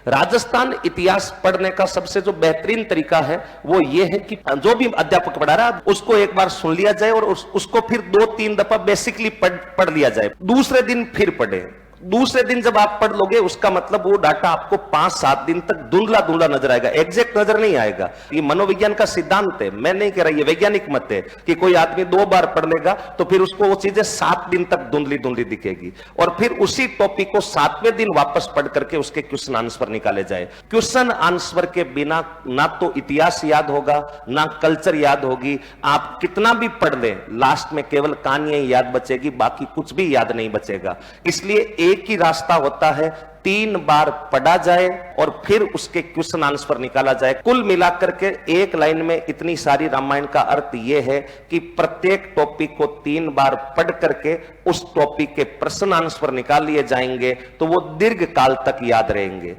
राजस्थान इतिहास पढ़ने का सबसे जो बेहतरीन तरीका है वो ये है कि जो भी अध्यापक पढ़ा रहा है उसको एक बार सुन लिया जाए और उसको फिर 2-3 दफा बेसिकली पढ़ लिया जाए, दूसरे दिन फिर पढ़े। दूसरे दिन जब आप पढ़ लोगे उसका मतलब वो डाटा आपको 5-7 दिन तक धुंधला धुंधला नजर आएगा, एग्जैक्ट नजर नहीं आएगा। ये मनोविज्ञान का सिद्धांत है, मैं नहीं कह रहा, ये वैज्ञानिक मत है कि कोई आदमी 2 बार पढ़ लेगा तो फिर उसको वो चीजें 7 दिन तक धुंधली धुंधली दिखेगी और फिर उसी टॉपिक को 7वें दिन वापस पढ़ करके उसके क्वेश्चन आंसर निकाले जाए। क्वेश्चन आंसर के बिना ना तो इतिहास याद होगा ना कल्चर याद होगी। आप कितना भी पढ़ लें लास्ट में केवल कहानियां याद बचेगी, बाकी कुछ भी याद नहीं बचेगा। इसलिए एक ही रास्ता होता है, 3 बार पढ़ा जाए और फिर उसके क्वेश्चन आंसर निकाला जाए। कुल मिलाकर के एक लाइन में इतनी सारी रामायण का अर्थ यह है कि प्रत्येक टॉपिक को 3 बार पढ़ करके उस टॉपिक के प्रश्न आंसर निकाल लिए जाएंगे तो वो दीर्घ काल तक याद रहेंगे।